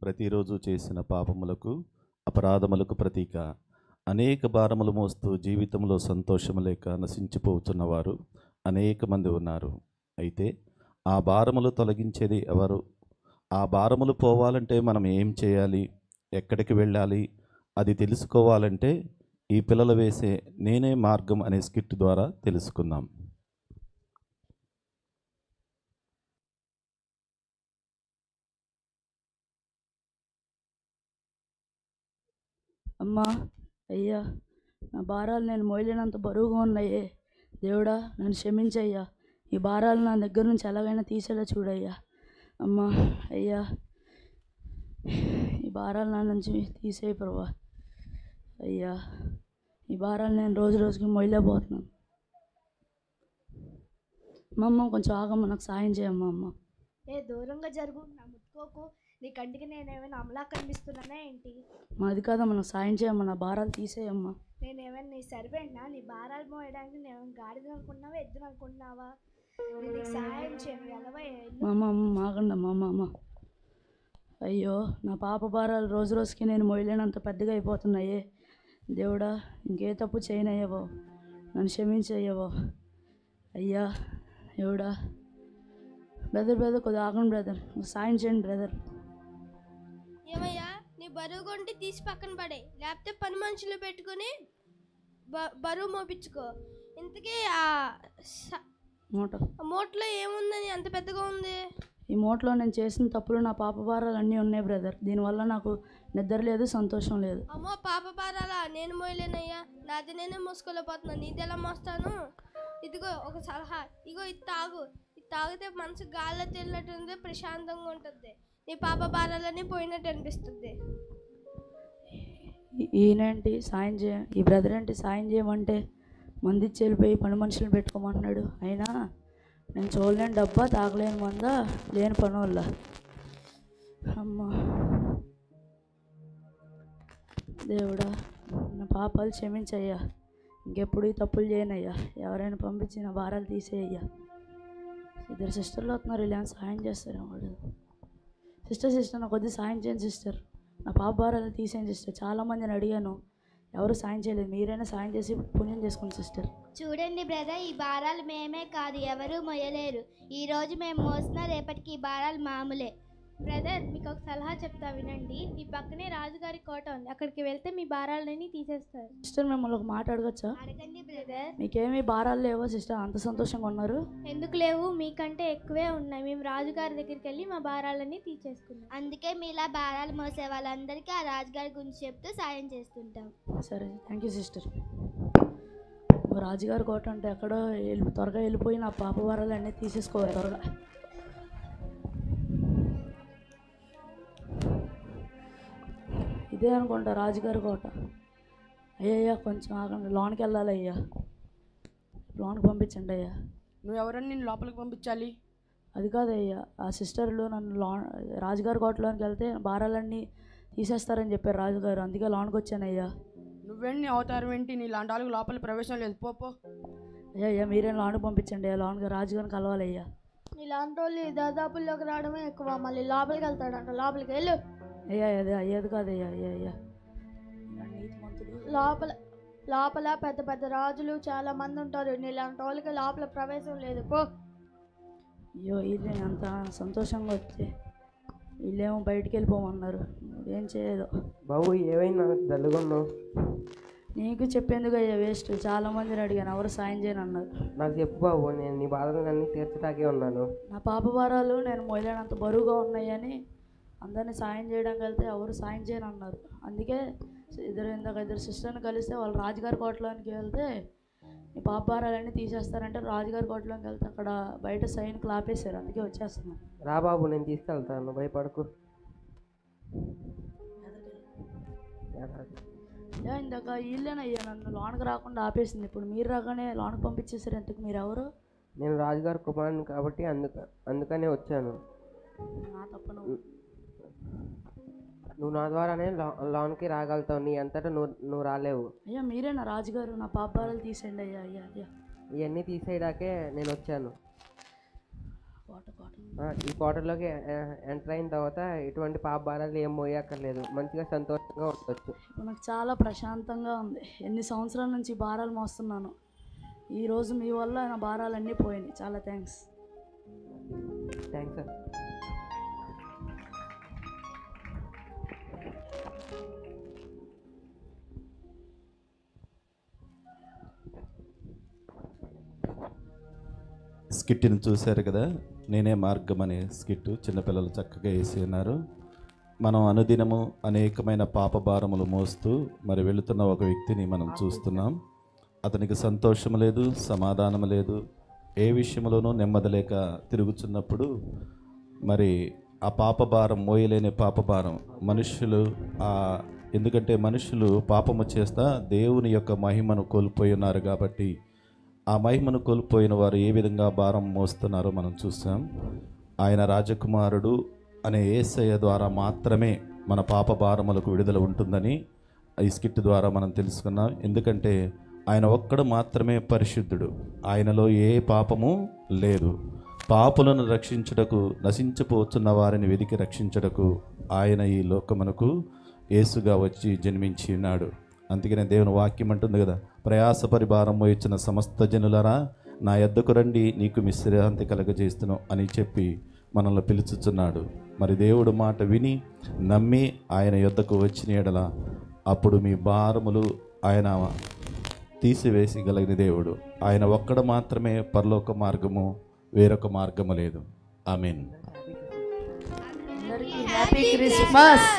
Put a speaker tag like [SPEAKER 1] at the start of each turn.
[SPEAKER 1] ప్రతిరోజు చేసిన పాపములకు అపరాధములకు ప్రతీక. అనేక భారములు మోస్తూ జీవితంలో సంతోషము లేక నశించిపోతున్నవారు అనేక మంది ఉన్నారు. అయితే ఆ భారములు తొలగించేది ఎవరు? ఆ భారములు పోవాలంటే మనం ఏం చేయాలి? ఎక్కడికి వెళ్ళాలి? అది తెలుసుకోవాలంటే ఈ పిల్లలు వేసే నేనే మార్గం అనే స్కిట్ ద్వారా తెలుసుకుందాం.
[SPEAKER 2] అమ్మా, అయ్యా, నా భారాలు నేను మోయలేనంత బరువుగా ఉన్నాయే. దేవుడా, నన్ను క్షమించయ్యా. ఈ భారాలు నా దగ్గర నుంచి ఎలాగైనా తీసేలా చూడయ్యా. అమ్మా, అయ్యా, ఈ భారాలు నా నుంచి తీసేయి ప్రభా. అయ్యా, ఈ భారాలు నేను రోజు రోజుకి మోయలేకపోతున్నాను. మా అమ్మ కొంచెం ఆగమ్మ, నాకు సాయం చేయమ్మా. అమ్మ
[SPEAKER 3] దూరంగా జరుగు, నా ముట్టుకోకు. నీ కంటికి నేనేమైనా అమలా కనిపిస్తున్నానా ఏంటి?
[SPEAKER 2] అది కాదమ్మా, నాకు సాయం చేయమ్మా, నా భారాలు తీసేయమ్మా.
[SPEAKER 3] నేనేమైనా నీ సరిపోయినా? నీ భారాలు మోయడానికి నేను గాడిద అనుకున్నావా, ఎద్దును అనుకున్నావా? నేను నీకు సహాయం చేయను. ఎలవా
[SPEAKER 2] మా అమ్మ ఆగండమ్మా. అమ్మ, అయ్యో, నా పాప భారాలు రోజు రోజుకి నేను మోయలేనంత పెద్దగా అయిపోతున్నాయే. దేవుడా, ఇంకే తప్పు చేయనయ్యవో, నన్ను క్షమించయ్యవో. అయ్యా దేవుడా, బ్రదర్ కొద్దిగా ఆగండి బ్రదర్, సాయం చేయండి బ్రదర్.
[SPEAKER 4] ఏమయ్యా, నీ బరువు కొంటే తీసి పక్కన పడే, లేకపోతే పని మనుషులు పెట్టుకుని బరువు మోపించుకో. ఇంతకీ ఆ మూటలో ఏముందని అంత పెద్దగా ఉంది?
[SPEAKER 2] ఈ మూటలో నేను చేసిన తప్పులు, నా పాప భారాలు అన్నీ ఉన్నాయి బ్రదర్. దీనివల్ల నాకు నిద్ర లేదు, సంతోషం లేదు.
[SPEAKER 4] అమ్మో, పాప భారాలా? నేను మోయలేనయ్యా. నాది నేనే మోసుకోలేకపోతున్నాను, నీది ఎలా మోస్తాను? ఇదిగో ఒక సలహా, ఇగో ఇది తాగు. ఇది తాగితే మనసు గాల్లో తేలినట్టుంది, ప్రశాంతంగా ఉంటుంది. నీ పాప భారాలన్నీ పోయినట్టు అనిపిస్తుంది.
[SPEAKER 2] ఈయనేంటి సాయం ఈ బ్రదర్ ఏంటి సాయం చేయమంటే మందిచ్చి వెళ్ళిపోయి పని మనుషులు పెట్టుకోమంటున్నాడు. అయినా నేను చూడలేని డబ్బా, తాగలేని మందా, లేని పని వల్ల. అమ్మా దేవుడా, నా పాపాలు క్షమించయ్యా. ఇంకెప్పుడు ఈ తప్పులు చేయనయ్యా. ఎవరైనా పంపించి నా భారాలు తీసేయ్యా. ఇద్దరు సిస్టర్లు అవుతున్నారు, ఇలా సాయం చేస్తారేమో. సిస్టర్ నాకు కొద్దిగా సాయం చేయండి సిస్టర్. నా పాప భారాలు తీసేయండి సిస్టర్. చాలామందిని అడిగాను, ఎవరు సాయం చేయలేదు. మీరైనా సాయం చేసి పుణ్యం చేసుకోండి సిస్టర్.
[SPEAKER 5] చూడండి బ్రదర్, ఈ భారాలు మేమే కాదు, ఎవరూ మోయలేరు. ఈరోజు మేము మోసినా రేపటికి ఈ భారాలు మామూలే.
[SPEAKER 3] బ్రదర్, మీకు ఒక సలహా చెప్తా వినండి. ఈ పక్కనే రాజుగారి కోట ఉంది, అక్కడికి వెళ్తే మీ భారాలన్నీ తీసేస్తారు.
[SPEAKER 2] సిస్టర్, మిమ్మల్ని ఒక మాట అడగచ్చా?
[SPEAKER 5] అడగండి బ్రదర్.
[SPEAKER 2] మీకేమీ భారాలు లేవో సిస్టర్? అంత సంతోషంగా ఉన్నారు.
[SPEAKER 3] ఎందుకు లేవు, మీకంటే ఎక్కువే ఉన్నాయి. మేము రాజుగారి దగ్గరికి వెళ్ళి మా భారాలన్నీ తీసేసుకున్నాం.
[SPEAKER 5] అందుకే మీలా భారాలు మోసే వాళ్ళందరికీ ఆ రాజుగారి గురించి చెప్తూ సాయం చేస్తుంటాం.
[SPEAKER 2] సరే, థ్యాంక్ యూ సిస్టర్. రాజుగారి కోట అంటే ఎక్కడో త్వరగా వెళ్ళిపోయి నా పాప భారాలు అన్నీ తీసేసుకోవాలి త్వరగా. ఇదే అనుకుంటా రాజుగారి కోట. అయ్యయ్యా, కొంచెం ఆగండి, లోనికి వెళ్ళాలి అయ్యా. లోనికి పంపించండి అయ్యా.
[SPEAKER 6] నువ్వు ఎవరని నేను లోపలికి పంపించాలి?
[SPEAKER 2] అది కాదయ్యా, ఆ సిస్టర్లు నన్ను రాజుగారి కోటలోనికి వెళ్తే భారాలన్నీ తీసేస్తారని చెప్పారు రాజుగారు, అందుకే లోనికి వచ్చానయ్యా.
[SPEAKER 6] నువ్వేంటి అవతారం ఏంటి? నీ లాంటి వాళ్ళకి లోపల ప్రవేశం లేదు, పో.
[SPEAKER 2] అయ్యా మీరేం లోనికి పంపించండి అయ్యా. లోనికి రాజుగారిని కలవాలయ్యా.
[SPEAKER 3] ఇలాంటి వాళ్ళు దాదాపుల్లోకి రావడమే ఎక్కువ, మళ్ళీ లోపలికి వెళ్తాడంట. లోపలికి వెళ్ళు.
[SPEAKER 2] అయ్యా అదే అయ్యేది కాదయ్యా. అయ్యా
[SPEAKER 3] లోపల పెద్ద పెద్ద రాజులు చాలా మంది ఉంటారు. నీలాంటి వాళ్ళకి లోపల ప్రవేశం లేదు, పో.
[SPEAKER 2] అయ్యో, ఇది అంత సంతోషంగా వచ్చి వీళ్ళేమో బయటికి వెళ్ళిపోమన్నారు. ఏం చేయదు
[SPEAKER 7] బాబు, ఏమైనా జల్లుకున్నావు?
[SPEAKER 2] నీకు చెప్పేందుకు అయ్యా వేస్ట్. చాలా మందిని అడిగాను, ఎవరు సాయం చేయను అన్నారు.
[SPEAKER 7] నాకు చెప్పు బాబు, నేను నీ బాధలన్నీ తీర్చటాకే ఉన్నాను.
[SPEAKER 2] నా పాప భారాలు నేను మొదలైనంత బరువుగా ఉన్నాయని అందరినీ సాయం చేయడానికి వెళ్తే ఎవరు సాయం చేయను అన్నారు. అందుకే ఇద్దరు సిస్టర్ని కలిస్తే వాళ్ళు రాజుగారి కోటలోనికి వెళ్తే నీ పాప భారాలన్నీ తీసేస్తారంటే రాజుగారి కోటలోకి వెళ్తే అక్కడ బయట సైన్కి ఆపేశారు. అందుకే వచ్చేస్తున్నాను.
[SPEAKER 7] రా బాబు, నేను తీసుకెళ్తాను, భయపడకు.
[SPEAKER 2] ఇందాక వీళ్ళేనయ్యా నన్ను లోనికి రాకుండా ఆపేసింది. ఇప్పుడు మీరు రాగానే లోనికి పంపించేసారు. ఎందుకు? మీరు ఎవరు?
[SPEAKER 7] నేను రాజుగారి కుమారుని కాబట్టి అందుకనే వచ్చాను.
[SPEAKER 2] నా తప్పను.
[SPEAKER 7] నువ్వు నా ద్వారానే లోనికి రాగలుగుతావు, నీ అంతటా నువ్వు రాలేవు.
[SPEAKER 2] అయ్యా మీరేనా రాజుగారు? నా పాప భారాలు తీసేయండి అయ్యా. అయ్యా
[SPEAKER 7] ఇవన్నీ తీసేయడాకే నేను వచ్చాను.
[SPEAKER 2] కోట
[SPEAKER 7] ఈ క్వార్టర్లోకి ఎంటర్ అయిన తర్వాత ఎటువంటి పాప భారాలు ఏం మోయక్కర్లేదు, మంచిగా సంతోషంగా ఉండొచ్చు.
[SPEAKER 2] ఇప్పుడు నాకు చాలా ప్రశాంతంగా ఉంది. ఎన్ని సంవత్సరాల నుంచి ఈ భారాలు మోస్తున్నాను. ఈరోజు మీ వల్ల నా భారాలన్నీ పోయినాయి. చాలా థ్యాంక్స్.
[SPEAKER 7] Thanks sir.
[SPEAKER 1] స్కిట్ని చూశారు కదా, నేనే మార్గం అనే స్కిట్ చిన్నపిల్లలు చక్కగా వేసి ఉన్నారు. మనం అనుదినము అనేకమైన పాప భారములు మోస్తూ మరి వెళుతున్న ఒక వ్యక్తిని మనం చూస్తున్నాం. అతనికి సంతోషం లేదు, సమాధానం లేదు, ఏ విషయంలోనూ నెమ్మది లేక తిరుగుతున్నప్పుడు మరి ఆ పాప భారం మోయలేని పాప భారం మనుషులు ఎందుకంటే మనుషులు పాపము చేస్తా దేవుని యొక్క మహిమను కోల్పోయి ఉన్నారు కాబట్టి ఆ మహిమను కోల్పోయిన వారు ఏ విధంగా భారం మోస్తున్నారో మనం చూసాం. ఆయన రాజకుమారుడు అనే యేసయ్య ద్వారా మాత్రమే మన పాప భారములకు విడుదల ఉంటుందని ఈ స్కిట్ ద్వారా మనం తెలుసుకున్నాం. ఎందుకంటే ఆయన ఒక్కడు మాత్రమే పరిశుద్ధుడు, ఆయనలో ఏ పాపము లేదు. పాపులను రక్షించుటకు, నశించిపోతున్న వారిని వెదికి రక్షించుటకు ఆయన ఈ లోకమునకు యేసుగా వచ్చి జన్మించి ఉన్నాడు. అందుకనే దేవుని వాక్యం అంటుంది కదా, ప్రయాస పరిభారం మోయించిన సమస్త జనులరా నా యొద్దకు రండి, నీకు విశ్రాంతి కలగజేస్తును అని చెప్పి మనల్ని పిలుచుచున్నాడు. మరి దేవుడు మాట విని నమ్మి ఆయన యొద్దకు వచ్చిన ఎడల అప్పుడు మీ భారములు ఆయన తీసివేసగలిగిన దేవుడు. ఆయన ఒక్కడ మాత్రమే పరలోక మార్గము, వేరొక మార్గము లేదు. ఆమేన్.
[SPEAKER 2] అందరికీ హ్యాపీ క్రిస్మస్.